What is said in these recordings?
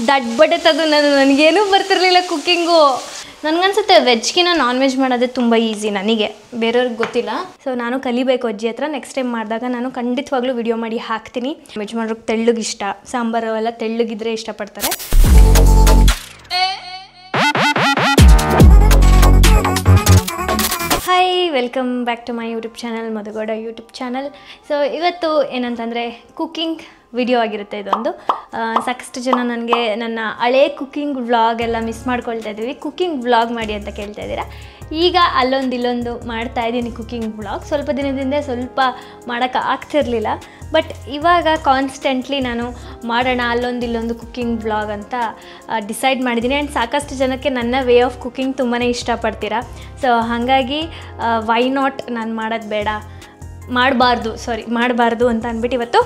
That ಬಡತದು ನನಗೇನೂ ಬರ್ತಿರ್ಲಿಲ್ಲ cooking. ನನಗನ್ಸುತ್ತೆ ವೆಜ್ಗಿನ ನಾನ್ ವೆಜ್ ಮಾಡೋದೇ ತುಂಬ ಈಸಿ ನನಗೆ, ಬೇರೆಯವ್ರಿಗೆ ಗೊತ್ತಿಲ್ಲ. ಸೊ ನಾನು ಕಲಿಬೇಕು ಅಜ್ಜಿ ಹತ್ರ. ನೆಕ್ಸ್ಟ್ ಟೈಮ್ ಮಾಡಿದಾಗ ನಾನು ಖಂಡಿತವಾಗ್ಲೂ ವಿಡಿಯೋ ಮಾಡಿ ಹಾಕ್ತೀನಿ. ವೆಜ್ ಮಾಡೋಕ್ಕೆ ತೆಳ್ಳಗಿಷ್ಟ, ಸಾಂಬಾರು ಎಲ್ಲ ತೆಳ್ಳಗಿದ್ರೆ ಇಷ್ಟಪಡ್ತಾರೆ. Hi, welcome back to my YouTube channel, Madhu Gowda YouTube channel. So ಇವತ್ತು ಏನಂತಂದರೆ ಕುಕ್ಕಿಂಗ್ ವಿಡಿಯೋ ಆಗಿರುತ್ತೆ ಇದೊಂದು. ಸಾಕಷ್ಟು ಜನ ನನಗೆ ನನ್ನ ಹಳೇ ಕುಕ್ಕಿಂಗ್ ವ್ಲಾಗ್ ಎಲ್ಲ ಮಿಸ್ ಮಾಡ್ಕೊಳ್ತಾ ಇದ್ದೀವಿ, ಕುಕ್ಕಿಂಗ್ ವ್ಲಾಗ್ ಮಾಡಿ ಅಂತ ಕೇಳ್ತಾ ಇದ್ದೀರಾ. ಈಗ ಇಲ್ಲೊಂದು ಮಾಡ್ತಾಯಿದ್ದೀನಿ ಕುಕ್ಕಿಂಗ್ ವ್ಲಾಗ್. ಸ್ವಲ್ಪ ದಿನದಿಂದ ಸ್ವಲ್ಪ ಮಾಡೋಕ್ಕೆ ಆಗ್ತಿರಲಿಲ್ಲ, ಬಟ್ ಇವಾಗ ಕಾನ್ಸ್ಟೆಂಟ್ಲಿ ನಾನು ಮಾಡೋಣ ಇಲ್ಲೊಂದು ಕುಕ್ಕಿಂಗ್ ವ್ಲಾಗ್ ಅಂತ ಡಿಸೈಡ್ ಮಾಡಿದ್ದೀನಿ. ಆ್ಯಂಡ್ ಸಾಕಷ್ಟು ಜನಕ್ಕೆ ನನ್ನ ವೇ ಆಫ್ ಕುಕ್ಕಿಂಗ್ ತುಂಬಾ ಇಷ್ಟಪಡ್ತೀರಾ. ಸೊ ಹಾಗಾಗಿ ವೈ ನಾಟ್ ನಾನು ಮಾಡೋದು ಬೇಡ, ಮಾಡಬಾರ್ದು ಅಂತ ಅಂದ್ಬಿಟ್ಟು ಇವತ್ತು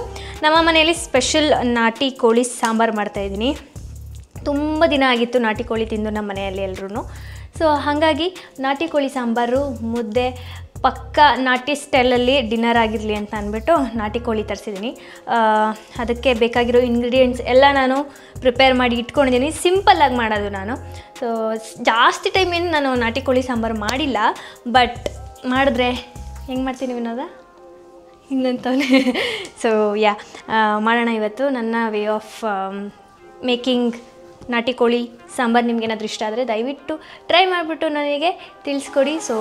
ನಮ್ಮ ಮನೆಯಲ್ಲಿ ಸ್ಪೆಷಲ್ ನಾಟಿ ಕೋಳಿ ಸಾಂಬಾರು ಮಾಡ್ತಾಯಿದ್ದೀನಿ. ತುಂಬ ದಿನ ಆಗಿತ್ತು ನಾಟಿ ಕೋಳಿ ತಿಂದು ನಮ್ಮ ಮನೆಯಲ್ಲಿ ಎಲ್ಲರೂ. ಸೊ ಹಾಗಾಗಿ ನಾಟಿ ಕೋಳಿ ಸಾಂಬಾರು, ಮುದ್ದೆ, ಪಕ್ಕ ನಾಟಿ ಸ್ಟೈಲಲ್ಲಿ ಡಿನ್ನರ್ ಆಗಿರಲಿ ಅಂತ ಅಂದ್ಬಿಟ್ಟು ನಾಟಿ ಕೋಳಿ ತರಿಸಿದ್ದೀನಿ. ಅದಕ್ಕೆ ಬೇಕಾಗಿರೋ ಇಂಗ್ರೀಡಿಯೆಂಟ್ಸ್ ಎಲ್ಲ ನಾನು ಪ್ರಿಪೇರ್ ಮಾಡಿ ಇಟ್ಕೊಂಡಿದ್ದೀನಿ. ಸಿಂಪಲ್ಲಾಗಿ ಮಾಡೋದು ನಾನು. ಸೊ ಜಾಸ್ತಿ ಟೈಮ್ ಏನು ನಾನು ನಾಟಿ ಕೋಳಿ ಸಾಂಬಾರು ಮಾಡಿಲ್ಲ, ಬಟ್ ಮಾಡಿದ್ರೆ ಹೆಂಗೆ ಮಾಡ್ತೀನಿ ವಿನೋದ ಹಿಂಗಂತವೇ. ಸೊ ಮಾಡೋಣ ಇವತ್ತು. ನನ್ನ ವೇ ಆಫ್ ಮೇಕಿಂಗ್ ನಾಟಿ ಕೋಳಿ ಸಾಂಬಾರು ನಿಮ್ಗೇನಾದರೂ ಇಷ್ಟ ಆದರೆ ದಯವಿಟ್ಟು ಟ್ರೈ ಮಾಡಿಬಿಟ್ಟು ನನಗೆ ತಿಳಿಸ್ಕೊಡಿ. ಸೊ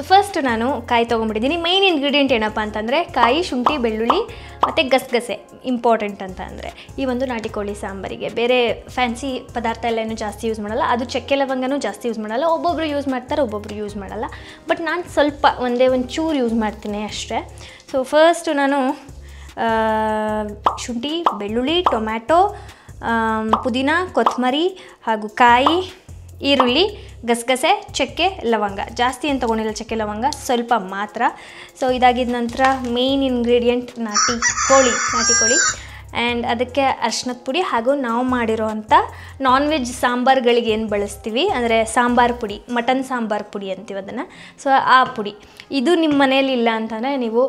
ಫಸ್ಟ್ ನಾನು ಕಾಯಿ ತೊಗೊಂಡ್ಬಿಟ್ಟಿದ್ದೀನಿ. ಮೈನ್ ಇಂಗ್ರೀಡಿಯೆಂಟ್ ಏನಪ್ಪ ಅಂತಂದರೆ ಕಾಯಿ, ಶುಂಠಿ, ಬೆಳ್ಳುಳ್ಳಿ ಮತ್ತು ಗಸಗಸೆ ಇಂಪಾರ್ಟೆಂಟ್ ಅಂತ ಅಂದರೆ ಈ ಒಂದು ನಾಟಿ ಕೋಳಿ ಸಾಂಬಾರಿಗೆ. ಬೇರೆ ಫ್ಯಾನ್ಸಿ ಪದಾರ್ಥ ಎಲ್ಲ ಏನು ಜಾಸ್ತಿ ಯೂಸ್ ಮಾಡಲ್ಲ. ಅದು ಚಕ್ಕೆ ಲವಂಗನೂ ಜಾಸ್ತಿ ಯೂಸ್ ಮಾಡಲ್ಲ. ಒಬ್ಬೊಬ್ಬರು ಯೂಸ್ ಮಾಡ್ತಾರೆ, ಒಬ್ಬೊಬ್ಬರು ಯೂಸ್ ಮಾಡಲ್ಲ. ಬಟ್ ನಾನು ಸ್ವಲ್ಪ ಒಂದು ಚೂರು ಯೂಸ್ ಮಾಡ್ತೀನಿ ಅಷ್ಟೇ. ಸೊ ಫಸ್ಟು ನಾನು ಶುಂಠಿ, ಬೆಳ್ಳುಳ್ಳಿ, ಟೊಮ್ಯಾಟೊ, ಪುದೀನ, ಕೊತ್ತಂಬರಿ ಹಾಗೂ ಕಾಯಿ, ಈರುಳ್ಳಿ, ಗಸಗಸೆ, ಚಕ್ಕೆ, ಲವಂಗ. ಜಾಸ್ತಿ ಏನು ತೊಗೊಂಡಿಲ್ಲ ಚಕ್ಕೆ ಲವಂಗ, ಸ್ವಲ್ಪ ಮಾತ್ರ. ಸೊ ಇದಾಗಿದ್ದ ನಂತರ ಮೇಯ್ನ್ ಇಂಗ್ರೀಡಿಯೆಂಟ್ ನಾಟಿ ಕೋಳಿ. ಆ್ಯಂಡ್ ಅದಕ್ಕೆ ಅರ್ಶಿನದ ಪುಡಿ ಹಾಗೂ ನಾವು ಮಾಡಿರೋ ಅಂಥ ನಾನ್ ವೆಜ್ ಸಾಂಬಾರುಗಳಿಗೆ ಏನು ಬಳಸ್ತೀವಿ ಅಂದರೆ ಸಾಂಬಾರು ಪುಡಿ, ಮಟನ್ ಸಾಂಬಾರು ಪುಡಿ ಅಂತೀವಿ ಅದನ್ನು. ಸೊ ಆ ಪುಡಿ ಇದು ನಿಮ್ಮ ಮನೇಲಿ ಇಲ್ಲ ಅಂತಂದರೆ ನೀವು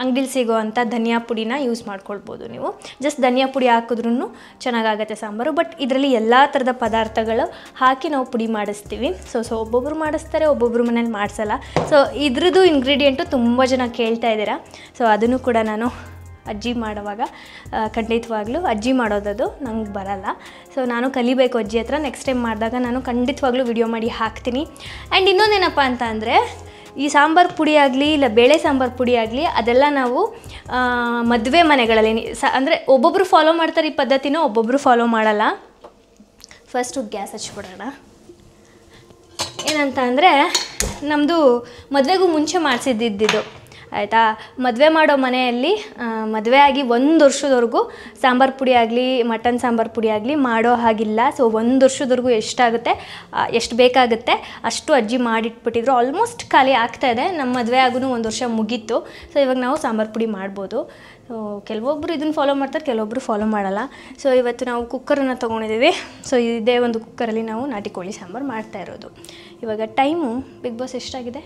ಅಂಗಡಿಲಿ ಸಿಗೋ ಅಂಥ ಧನಿಯಾ ಪುಡಿನ ಯೂಸ್ ಮಾಡ್ಕೊಳ್ಬೋದು. ನೀವು ಜಸ್ಟ್ ಧನಿಯಾ ಪುಡಿ ಹಾಕಿದ್ರೂ ಚೆನ್ನಾಗಾಗತ್ತೆ ಸಾಂಬಾರು. ಬಟ್ ಇದರಲ್ಲಿ ಎಲ್ಲ ಥರದ ಪದಾರ್ಥಗಳು ಹಾಕಿ ನಾವು ಪುಡಿ ಮಾಡಿಸ್ತೀವಿ. ಸೊ ಒಬ್ಬೊಬ್ಬರು ಮಾಡಿಸ್ತಾರೆ, ಒಬ್ಬೊಬ್ಬರು ಮನೇಲಿ ಮಾಡಿಸಲ್ಲ. ಸೊ ಇದ್ರದ್ದು ಇಂಗ್ರೀಡಿಯೆಂಟು ತುಂಬ ಜನ ಕೇಳ್ತಾ ಇದ್ದೀರಾ. ಸೊ ಅದನ್ನು ಕೂಡ ನಾನು ಅಜ್ಜಿ ಮಾಡುವಾಗ ಖಂಡಿತವಾಗ್ಲೂ ಅಜ್ಜಿ ಮಾಡೋದದು ನಂಗೆ ಬರಲ್ಲ. ಸೊ ನಾನು ಕಲಿಬೇಕು ಅಜ್ಜಿ ಹತ್ರ. ನೆಕ್ಸ್ಟ್ ಟೈಮ್ ಮಾಡಿದಾಗ ನಾನು ಖಂಡಿತವಾಗ್ಲೂ ವಿಡಿಯೋ ಮಾಡಿ ಹಾಕ್ತೀನಿ. ಆ್ಯಂಡ್ ಇನ್ನೊಂದೇನಪ್ಪ ಅಂತ ಅಂದರೆ ಈ ಸಾಂಬಾರು ಪುಡಿ ಆಗಲಿ ಇಲ್ಲ ಬೇಳೆ ಸಾಂಬಾರು ಪುಡಿ ಆಗಲಿ ಅದೆಲ್ಲ ನಾವು ಮದುವೆ ಮನೆಗಳಲ್ಲಿ ಅಂದರೆ ಒಬ್ಬೊಬ್ಬರು ಫಾಲೋ ಮಾಡ್ತಾರೆ ಈ ಪದ್ಧತಿನ, ಒಬ್ಬೊಬ್ಬರು ಫಾಲೋ ಮಾಡಲ್ಲ. ಫಸ್ಟು ಗ್ಯಾಸ್ ಹಚ್ಬಿಡೋಣ. ಏನಂತ ಅಂದರೆ ನಮ್ಮದು ಮದುವೆಗೂ ಮುಂಚೆ ಮಾಡಿಸಿದ್ದಿದ್ದು ಆಯಿತಾ. ಮದುವೆ ಮಾಡೋ ಮನೆಯಲ್ಲಿ ಮದುವೆ ಆಗಿ 1 ವರ್ಷದವರೆಗೂ ಸಾಂಬಾರು ಪುಡಿ ಆಗಲಿ ಮಟನ್ ಸಾಂಬಾರು ಪುಡಿ ಆಗಲಿ ಮಾಡೋ ಹಾಗಿಲ್ಲ. ಸೊ 1 ವರ್ಷದವರೆಗೂ ಎಷ್ಟು ಬೇಕಾಗುತ್ತೆ ಅಷ್ಟು ಅಜ್ಜಿ ಮಾಡಿಟ್ಬಿಟ್ಟಿದ್ರು. ಆಲ್ಮೋಸ್ಟ್ ಖಾಲಿ ಆಗ್ತಾಯಿದೆ. ನಮ್ಮ ಮದುವೆ ಆಗೂ 1 ವರ್ಷ ಮುಗೀತು. ಸೊ ಇವಾಗ ನಾವು ಸಾಂಬಾರು ಪುಡಿ ಮಾಡ್ಬೋದು. ಸೊ ಕೆಲವೊಬ್ಬರು ಇದನ್ನು ಫಾಲೋ ಮಾಡ್ತಾರೆ, ಕೆಲವೊಬ್ಬರು ಫಾಲೋ ಮಾಡಲ್ಲ. ಸೊ ಇವತ್ತು ನಾವು ಕುಕ್ಕರನ್ನು ತೊಗೊಂಡಿದ್ದೀವಿ. ಸೊ ಇದೇ ಒಂದು ಕುಕ್ಕರಲ್ಲಿ ನಾವು ನಾಟಿ ಕೋಳಿ ಸಾಂಬಾರು ಮಾಡ್ತಾಯಿರೋದು. ಇವಾಗ ಟೈಮು ಬಿಗ್ ಬಾಸ್ ಎಷ್ಟಾಗಿದೆ,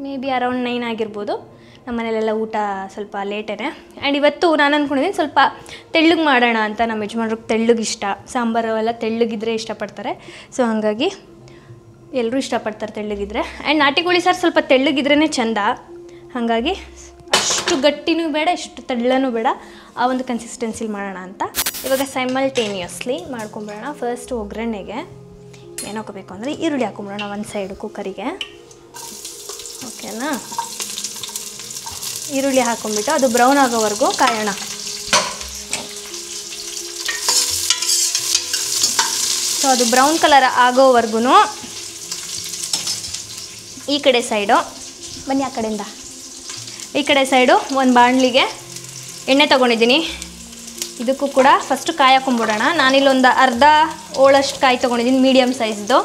ಮೇ ಬಿ ಅರೌಂಡ್ 9 ಆಗಿರ್ಬೋದು. ನಮ್ಮ ಮನೇಲೆಲ್ಲ ಊಟ ಸ್ವಲ್ಪ ಲೇಟೇ. ಆ್ಯಂಡ್ ಇವತ್ತು ನಾನು ಅಂದ್ಕೊಂಡಿದ್ದೀನಿ ಸ್ವಲ್ಪ ತೆಳ್ಳಗೆ ಮಾಡೋಣ ಅಂತ. ನಮ್ಮ ಯಜಮಾನ್ರಿಗೆ ತೆಳ್ಳಗಿಷ್ಟ, ಸಾಂಬಾರು ಎಲ್ಲ ತೆಳ್ಳಗಿದ್ರೆ ಇಷ್ಟಪಡ್ತಾರೆ. ಸೊ ಹಾಗಾಗಿ ಎಲ್ಲರೂ ಇಷ್ಟಪಡ್ತಾರೆ ತೆಳ್ಳಗಿದ್ರೆ. ಆ್ಯಂಡ್ ನಾಟಿ ಕೋಳಿ ಸಾರು ಸ್ವಲ್ಪ ತೆಳ್ಳಗಿದ್ರೇ ಚೆಂದ. ಹಾಗಾಗಿ ಅಷ್ಟು ಗಟ್ಟಿನೂ ಬೇಡ, ಇಷ್ಟು ತೆಳ್ಳನೂ ಬೇಡ, ಆ ಒಂದು ಕನ್ಸಿಸ್ಟೆನ್ಸಿಲಿ ಮಾಡೋಣ ಅಂತ. ಇವಾಗ ಸೈಮಲ್ಟೇನಿಯಸ್ಲಿ ಮಾಡ್ಕೊಂಬಿಡೋಣ. ಫಸ್ಟ್ ಒಗ್ಗರಣೆಗೆ ಏನು ಹಾಕೋಬೇಕು ಅಂದರೆ ಈರುಳ್ಳಿ ಹಾಕೊಂಬಿಡೋಣ ಒಂದು ಸೈಡು ಕುಕ್ಕರಿಗೆ. ಓಕೆನಾ. ಈರುಳ್ಳಿ ಹಾಕೊಂಡ್ಬಿಟ್ಟು ಅದು ಬ್ರೌನ್ ಆಗೋವರೆಗೂ ಕಾಯೋಣ. ಸೊ ಅದು ಬ್ರೌನ್ ಕಲರ್ ಆಗೋವರೆಗೂ ಈ ಕಡೆ ಸೈಡು ಬನ್ನಿ, ಆ ಕಡೆಯಿಂದ ಈ ಕಡೆ ಸೈಡು ಒಂದು ಬಾಣಲಿಗೆ ಎಣ್ಣೆ ತೊಗೊಂಡಿದ್ದೀನಿ. ಇದಕ್ಕೂ ಕೂಡ ಫಸ್ಟು ಕಾಯಿ ಹಾಕೊಂಡ್ಬಿಡೋಣ. ನಾನಿಲ್ಲೊಂದು ಅರ್ಧ ಹೋಳಷ್ಟು ಕಾಯಿ ತೊಗೊಂಡಿದ್ದೀನಿ, ಮೀಡಿಯಮ್ ಸೈಜ್ದು.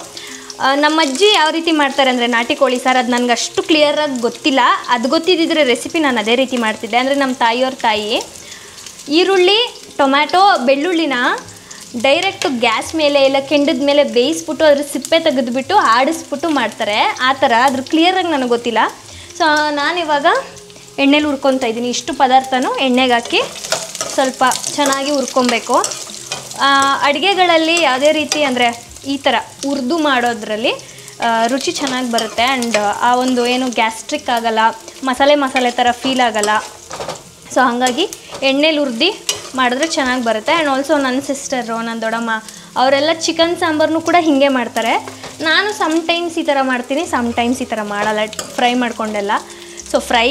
ನಮ್ಮ ಅಜ್ಜಿ ಯಾವ ರೀತಿ ಮಾಡ್ತಾರೆ ಅಂದರೆ ನಾಟಿ ಕೋಳಿ ಸಾರು, ಅದು ನನಗೆ ಅಷ್ಟು ಕ್ಲಿಯರಾಗಿ ಗೊತ್ತಿಲ್ಲ. ಅದು ಗೊತ್ತಿದ್ದಿದ್ರೆ ರೆಸಿಪಿ ನಾನು ಅದೇ ರೀತಿ ಮಾಡ್ತಿದ್ದೆ. ಅಂದರೆ ನಮ್ಮ ತಾಯಿಯವ್ರ ತಾಯಿ ಈರುಳ್ಳಿ, ಟೊಮ್ಯಾಟೊ, ಬೆಳ್ಳುಳ್ಳಿನ ಡೈರೆಕ್ಟು ಗ್ಯಾಸ್ ಮೇಲೆ ಇಲ್ಲ ಕೆಂಡದ ಮೇಲೆ ಬೇಯಿಸ್ಬಿಟ್ಟು ಅದ್ರ ಸಿಪ್ಪೆ ತೆಗೆದುಬಿಟ್ಟು ಆಡಿಸ್ಬಿಟ್ಟು ಮಾಡ್ತಾರೆ ಆ ಥರ. ಅದ್ರ ಕ್ಲಿಯರಾಗಿ ನನಗೆ ಗೊತ್ತಿಲ್ಲ. ಸೊ ನಾನಿವಾಗ ಎಣ್ಣೆಲಿ ಹುರ್ಕೊತಾ ಇದ್ದೀನಿ. ಇಷ್ಟು ಪದಾರ್ಥನೂ ಎಣ್ಣೆಗೆ ಹಾಕಿ ಸ್ವಲ್ಪ ಚೆನ್ನಾಗಿ ಹುರ್ಕೊಬೇಕು. ಅಡುಗೆಗಳಲ್ಲಿ ಯಾವುದೇ ರೀತಿ ಅಂದರೆ ಈ ಥರ ಹುರಿದು ಮಾಡೋದ್ರಲ್ಲಿ ರುಚಿ ಚೆನ್ನಾಗಿ ಬರುತ್ತೆ. ಆ್ಯಂಡ್ ಆ ಒಂದು ಏನು ಗ್ಯಾಸ್ಟ್ರಿಕ್ ಆಗೋಲ್ಲ, ಮಸಾಲೆ ಥರ ಫೀಲ್ ಆಗೋಲ್ಲ. ಸೊ ಹಾಗಾಗಿ ಎಣ್ಣೆಲಿ ಹುರಿದು ಮಾಡಿದ್ರೆ ಚೆನ್ನಾಗಿ ಬರುತ್ತೆ. ಆ್ಯಂಡ್ ಆಲ್ಸೋ ನನ್ನ ಸಿಸ್ಟರು, ನನ್ನ ದೊಡ್ಡಮ್ಮ ಅವರೆಲ್ಲ ಚಿಕನ್ ಸಾಂಬಾರನ್ನು ಕೂಡ ಹೀಗೆ ಮಾಡ್ತಾರೆ. ನಾನು ಸಮ್ಟೈಮ್ಸ್ ಈ ಥರ ಮಾಡ್ತೀನಿ, ಸಮ್ಟೈಮ್ಸ್ ಈ ಥರ ಮಾಡಲ್ಲ, ಫ್ರೈ ಮಾಡ್ಕೊಂಡೆಲ್ಲ. ಸೊ ಫ್ರೈ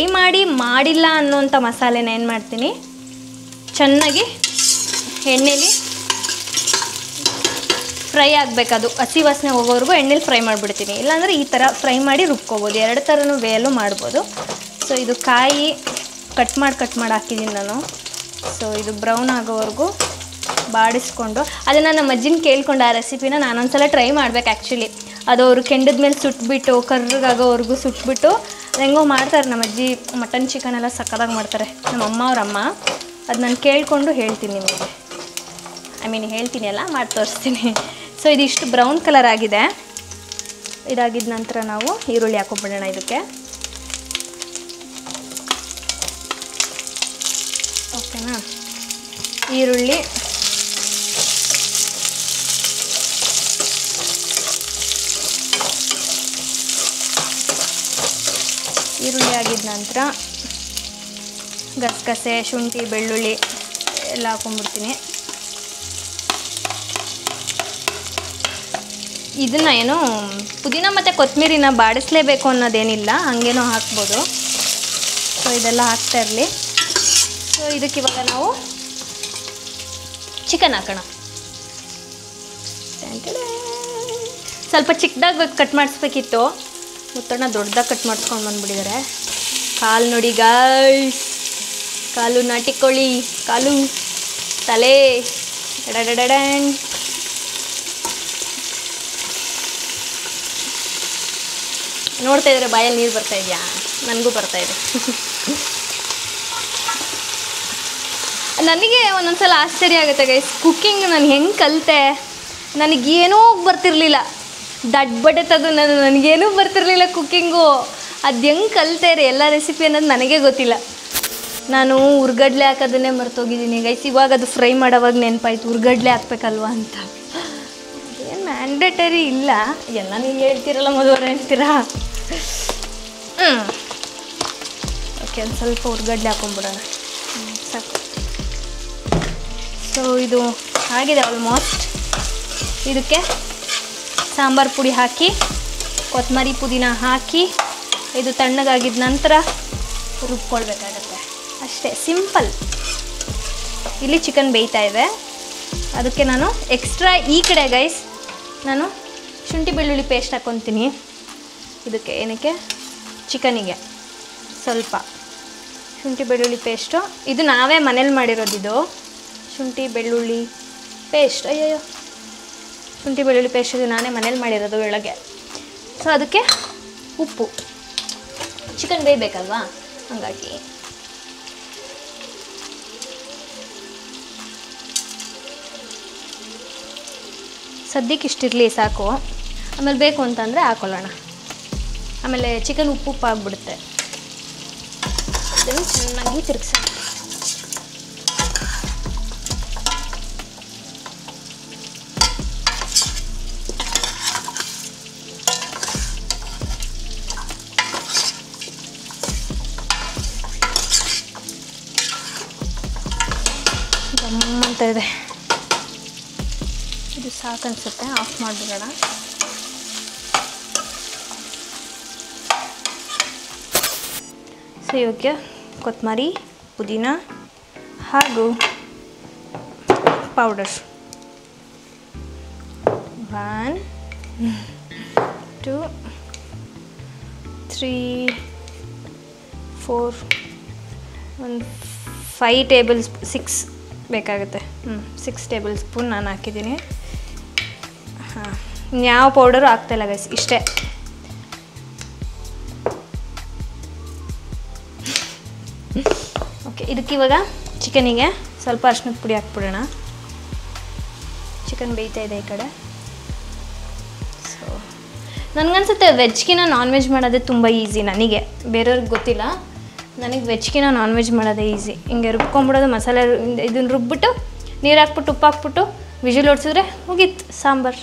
ಮಾಡಿಲ್ಲ ಅನ್ನೋಂಥ ಮಸಾಲೆನ ಏನು ಮಾಡ್ತೀನಿ, ಚೆನ್ನಾಗಿ ಎಣ್ಣೆಲಿ ಫ್ರೈ ಆಗಬೇಕದು, ಹಸಿ ವಾಸನೆ ಹೋಗೋವರೆಗೂ ಎಣ್ಣೆಲಿ ಫ್ರೈ ಮಾಡಿಬಿಡ್ತೀನಿ. ಇಲ್ಲಾಂದರೆ ಈ ಥರ ಫ್ರೈ ಮಾಡಿ ರುಬ್ಕೋಬೋದು. ಎರಡು ಥರನೂ ವೇಯಲ್ಲೂ ಮಾಡ್ಬೋದು. ಸೊ ಇದು ಕಾಯಿ ಕಟ್ ಮಾಡಿ ಹಾಕಿದ್ದೀನಿ ನಾನು. ಸೊ ಇದು ಬ್ರೌನ್ ಆಗೋವರೆಗೂ ಬಾಡಿಸ್ಕೊಂಡು, ಅದನ್ನು ನಮ್ಮ ಅಜ್ಜಿನ ಕೇಳ್ಕೊಂಡು ಆ ರೆಸಿಪಿನ ನಾನೊಂದ್ಸಲ ಟ್ರೈ ಮಾಡ್ಬೇಕು ಆ್ಯಕ್ಚುಲಿ. ಅದು ಅವರು ಕೆಂಡದ ಮೇಲೆ ಸುಟ್ಬಿಟ್ಟು ಕರ್ರಗಾಗೋವರೆಗೂ ಸುಟ್ಬಿಟ್ಟು ಹೆಂಗೋ ಮಾಡ್ತಾರೆ ನಮ್ಮ ಅಜ್ಜಿ. ಮಟನ್ ಚಿಕನ್ ಎಲ್ಲ ಸಕ್ಕತ್ತಾಗಿ ಮಾಡ್ತಾರೆ ನಮ್ಮ ಅಮ್ಮ ಅವರಮ್ಮ. ಅದು ನಾನು ಕೇಳಿಕೊಂಡು ಹೇಳ್ತೀನಿ ನಿಮಗೆ. ಹೇಳ್ತೀನಿ ಅಲ್ಲ, ಮಾಡಿ ತೋರಿಸ್ತೀನಿ. ಸೊ ಇದಿಷ್ಟು ಬ್ರೌನ್ ಕಲರ್ ಆಗಿದೆ. ಇದಾಗಿದ್ದ ನಂತರ ನಾವು ಈರುಳ್ಳಿ ಹಾಕೊಂಡ್ಬಿಡೋಣ ಇದಕ್ಕೆ. ಓಕೆನಾ? ಈರುಳ್ಳಿ ಆಗಿದ ನಂತರ ಗಸಗಸೆ, ಶುಂಠಿ, ಬೆಳ್ಳುಳ್ಳಿ ಎಲ್ಲ ಹಾಕೊಂಡ್ಬಿಡ್ತೀನಿ. ಇದನ್ನು ಏನು ಪುದೀನ ಮತ್ತು ಕೊತ್ತಂಬರಿನ ಬಾಡಿಸಲೇಬೇಕು ಅನ್ನೋದೇನಿಲ್ಲ, ಹಾಗೇನೋ ಹಾಕ್ಬೋದು. ಸೊ ಇದೆಲ್ಲ ಹಾಕ್ತಾ ಇರಲಿ. ಸೊ ಇದಕ್ಕಿವಾಗ ನಾವು ಚಿಕನ್ ಹಾಕೋಣ. ಸ್ವಲ್ಪ ಚಿಕ್ಕದಾಗಿ ಕಟ್ ಮಾಡಿಸ್ಬೇಕಿತ್ತು, ಮುತ್ತಣ್ಣ ದೊಡ್ಡದಾಗಿ ಕಟ್ ಮಾಡಿಸ್ಕೊಂಡು ಬಂದುಬಿಟ್ಟಿದ್ದಾರೆ. ಕಾಲು ನೋಡಿ ಗಾಯ್ಸ್, ಕಾಲು ನಾಟಿ ಕೋಳಿ ಕಾಲು, ತಲೆ ಡಡಡಡನ್. ನೋಡ್ತಾ ಇದ್ರೆ ಬಾಯಲ್ಲಿ ನೀರು ಬರ್ತಾ ಇದೆಯಾ? ನನಗೂ ಬರ್ತಾ ಇದೆ. ನನಗೆ ಒಂದೊಂದ್ಸಲ ಆಶ್ಚರ್ಯ ಆಗುತ್ತೆ ಗೈಸ್, ಕುಕ್ಕಿಂಗ್ ನಾನು ಹೆಂಗೆ ಕಲಿತೆ. ನನಗೇನೂ ಬರ್ತಿರ್ಲಿಲ್ಲ, ದಡ್ಬಡೆ ತೆಗೆದು ನನಗೇನೂ ಬರ್ತಿರ್ಲಿಲ್ಲ ಕುಕ್ಕಿಂಗು. ಅದು ಹೆಂಗೆ ಕಲಿತೆ ರೀ ಎಲ್ಲ ರೆಸಿಪಿ ಅನ್ನೋದು ನನಗೆ ಗೊತ್ತಿಲ್ಲ. ನಾನು ಹುರ್ಗಡ್ಲೆ ಹಾಕೋದನ್ನೇ ಮರ್ತೋಗಿದ್ದೀನಿ ಗೈಸ್. ಇವಾಗ ಅದು ಫ್ರೈ ಮಾಡೋವಾಗ ನೆನಪಾಯ್ತು ಹುರ್ಗಡ್ಲೆ ಹಾಕ್ಬೇಕಲ್ವ ಅಂತ. ಏನು ಮ್ಯಾಂಡೇಟರಿ ಇಲ್ಲ, ಎಲ್ಲ ನೀವು ಹೇಳ್ತೀರಲ್ಲ, ಮದುವೆ ಹೇಳ್ತೀರಾ. ಓಕೆ, ಒಂದು ಸ್ವಲ್ಪ ಹುರ್ಗಡ್ಲೆ ಹಾಕೊಂಡ್ಬಿಡೋಣ, ಸಾಕು. ಸೊ ಇದು ಆಗಿದೆ ಆಲ್ಮೋಸ್ಟ್. ಇದಕ್ಕೆ ಸಾಂಬಾರು ಪುಡಿ ಹಾಕಿ, ಕೊತ್ತಂಬರಿ ಪುದೀನ ಹಾಕಿ, ಇದು ತಣ್ಣಗಾಗಿದ್ದ ನಂತರ ರುಬ್ಕೊಳ್ಬೇಕಾಗತ್ತೆ ಅಷ್ಟೇ, ಸಿಂಪಲ್. ಇಲ್ಲಿ ಚಿಕನ್ ಬೇಯ್ತಾ ಇದೆ, ಅದಕ್ಕೆ ನಾನು ಎಕ್ಸ್ಟ್ರಾ ಈ ಕಡೆ ಗೈಸ್ ನಾನು ಶುಂಠಿ ಬೆಳ್ಳುಳ್ಳಿ ಪೇಸ್ಟ್ ಹಾಕ್ಕೊತೀನಿ. ಇದಕ್ಕೆ ಏನಕ್ಕೆ, ಚಿಕನಿಗೆ ಸ್ವಲ್ಪ ಶುಂಠಿ ಬೆಳ್ಳುಳ್ಳಿ ಪೇಸ್ಟು. ಇದು ನಾವೇ ಮನೇಲಿ ಮಾಡಿರೋದಿದು ಶುಂಠಿ ಬೆಳ್ಳುಳ್ಳಿ ಪೇಸ್ಟ್. ಅಯ್ಯಯ್ಯೋ, ಶುಂಠಿ ಬೆಳ್ಳುಳ್ಳಿ ಪೇಸ್ಟ್ ಇದು ನಾನೇ ಮನೇಲಿ ಮಾಡಿರೋದು ಬೆಳಗ್ಗೆ. ಸೊ ಅದಕ್ಕೆ ಉಪ್ಪು, ಚಿಕನ್ ಬೇಯಬೇಕಲ್ವಾ ಹಾಗಾಗಿ. ಸದ್ಯಕ್ಕೆ ಇಷ್ಟಿರಲಿ ಸಾಕು, ಆಮೇಲೆ ಬೇಕು ಅಂತಂದರೆ ಹಾಕೊಳ್ಳೋಣ. ಆಮೇಲೆ ಚಿಕನ್ ಉಪ್ಪು ಆಗಿಬಿಡುತ್ತೆ. ಅದನ್ನು ಚೆನ್ನಾಗಿ ತಿರುಗಿಸೋಣ. ಗಮ್ಮಂತ ಇದೆ ಇದು, ಸಾಕನ್ಸುತ್ತೆ, ಆಫ್ ಮಾಡಿಬಿಡೋಣ. ಸೊ ಇವಕ್ಕೆ ಕೊತ್ತಂಬರಿ, ಪುದೀನ ಹಾಗೂ ಪೌಡರ್ 1 2 3 4 ಒಂದು 5 ಟೇಬಲ್ 6 ಬೇಕಾಗುತ್ತೆ. 6 ಟೇಬಲ್ ಸ್ಪೂನ್ ನಾನು ಹಾಕಿದ್ದೀನಿ. ಹಾಂ, ಯಾವ ಪೌಡರು ಹಾಕ್ತಾಯಿಲ್ಲ ಗೈಸ್, ಇಷ್ಟೇ. ಓಕೆ, ಇದಕ್ಕಿವಾಗ ಚಿಕನಿಗೆ ಸ್ವಲ್ಪ ಅರಿಶಿನದ ಪುಡಿ ಹಾಕ್ಬಿಡೋಣ. ಚಿಕನ್ ಬೇಯ್ತಾ ಇದೆ ಈ ಕಡೆ. ಸೊ ನನಗನ್ಸುತ್ತೆ ವೆಜ್ಗಿನ ನಾನ್ ವೆಜ್ ಮಾಡೋದೇ ತುಂಬ ಈಸಿ. ನನಗೆ, ಬೇರೆಯವ್ರಿಗೆ ಗೊತ್ತಿಲ್ಲ, ನನಗೆ ವೆಜ್ಗಿನ ನಾನ್ ವೆಜ್ ಮಾಡೋದೇ ಈಸಿ. ಹಿಂಗೆ ರುಬ್ಕೊಂಬಿಡೋದು, ಮಸಾಲೆ ಇದನ್ನು ರುಬ್ಬಿಟ್ಟು ನೀರು ಹಾಕ್ಬಿಟ್ಟು ಉಪ್ಪು ಹಾಕ್ಬಿಟ್ಟು ವಿಜಿಲ್ ಹೊಡ್ಸಿದ್ರೆ ಮುಗೀತು ಸಾಂಬಾರು.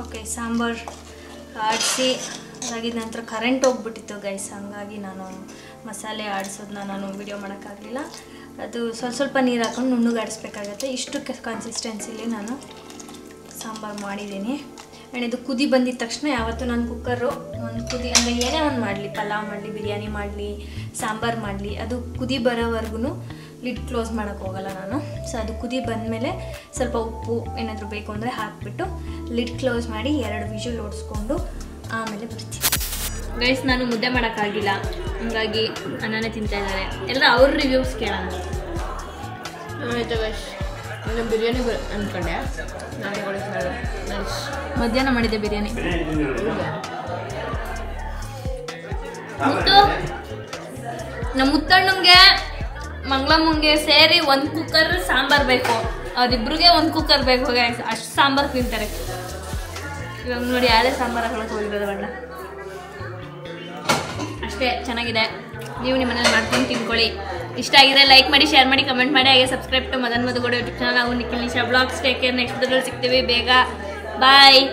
ಓಕೆ, ಸಾಂಬಾರು ಆಡಿಸಿ ಅದಾಗಿದ್ದ ನಂತರ ಕರೆಂಟ್ ಹೋಗ್ಬಿಟ್ಟಿತ್ತು ಗೈಸ್. ಹಂಗಾಗಿ ನಾನು ಮಸಾಲೆ ಆಡಿಸೋದನ್ನ ನಾನು ವಿಡಿಯೋ ಮಾಡೋಕ್ಕಾಗಲಿಲ್ಲ. ಅದು ಸ್ವಲ್ಪ ನೀರು ಹಾಕೊಂಡು ನುಣ್ಣಗೆ ಆಡಿಸ್ಬೇಕಾಗತ್ತೆ. ಇಷ್ಟು ಕನ್ಸಿಸ್ಟೆನ್ಸಿಲಿ ನಾನು ಸಾಂಬಾರು ಮಾಡಿದ್ದೀನಿ. ಆ್ಯಂಡ್ ಇದು ಕುದಿ ಬಂದಿದ ತಕ್ಷಣ ಯಾವತ್ತೂ ನಾನು ಕುಕ್ಕರು ಒಂದು ಕುದಿ ಅಂದರೆ ಏನೇ ಒಂದು ಮಾಡಲಿ, ಪಲಾವ್ ಮಾಡಲಿ, ಬಿರಿಯಾನಿ ಮಾಡಲಿ, ಸಾಂಬಾರು ಮಾಡಲಿ, ಅದು ಕುದಿ ಬರೋವರೆಗೂ ಲಿಡ್ ಕ್ಲೋಸ್ ಮಾಡೋಕ್ಕೆ ಹೋಗಲ್ಲ ನಾನು. ಸೊ ಅದು ಕುದಿ ಬಂದಮೇಲೆ ಸ್ವಲ್ಪ ಉಪ್ಪು ಏನಾದರೂ ಬೇಕು ಅಂದರೆ ಹಾಕಿಬಿಟ್ಟು ಲಿಡ್ ಕ್ಲೋಸ್ ಮಾಡಿ 2 ವಿಜಿಲ್ ಓಡಿಸ್ಕೊಂಡು ಆಮೇಲೆ ಬರ್ತೀನಿ ಗೈಸ್. ನಾನು ಮುದ್ದೆ ಮಾಡೋಕ್ಕಾಗಿಲ್ಲ, ಹಂಗಾಗಿ ಅನ್ನನೇ ತಿಂತಾಯಿದ್ದಾರೆ. ಎಲ್ಲ ಅವ್ರ ರಿವ್ಯೂಸ್ ಕೇಳೋಣ. ಆಯಿತು ಗೈಸ್, ನಾನು ಬಿರಿಯಾನಿ ಅಂದ್ಕೊಂಡೆ, ಮಧ್ಯಾಹ್ನ ಮಾಡಿದ್ದೆ ಬಿರಿಯಾನಿ. ಮುತ್ತು ನಮ್ಮ ಮುತ್ತಣ್ಣಂಗೆ ಮಂಗಳಮ್ಮಂಗೆ ಸೇರಿ 1 ಕುಕ್ಕರ್ ಸಾಂಬಾರು ಬೇಕು. ಅವರಿಬ್ರಿಗೆ 1 ಕುಕ್ಕರ್ ಬೇಕು ಗೈಸ್, ಅಷ್ಟು ಸಾಂಬಾರು ತಿಂತಾರೆ. ಇವಾಗ ನೋಡಿ ಯಾರೇ ಸಾಂಬಾರು ಹಾಕೊಳ್ಳೋಕೆ ಹೋಗಿರೋದು ಬಣ್ಣ. ಅಷ್ಟೇ, ಚೆನ್ನಾಗಿದೆ. ನೀವು ನಿಮ್ಮ ಮನೇಲಿ ಮಾಡ್ಕೊಂಡು ತಿನ್ಕೊಳ್ಳಿ. ಇಷ್ಟ ಆಗಿದ್ರೆ ಲೈಕ್ ಮಾಡಿ, ಶೇರ್ ಮಾಡಿ, ಕಮೆಂಟ್ ಮಾಡಿ. ಹಾಗೆ subscribe to Madan Madhu Gowda YouTube channel. ನಾವು Nikhil Nisha blogs. Take care. Next ವಿಡಿಯೋದಲ್ಲಿ ಸಿಗ್ತೀವಿ. ಬೇಗ ಬಾಯ್.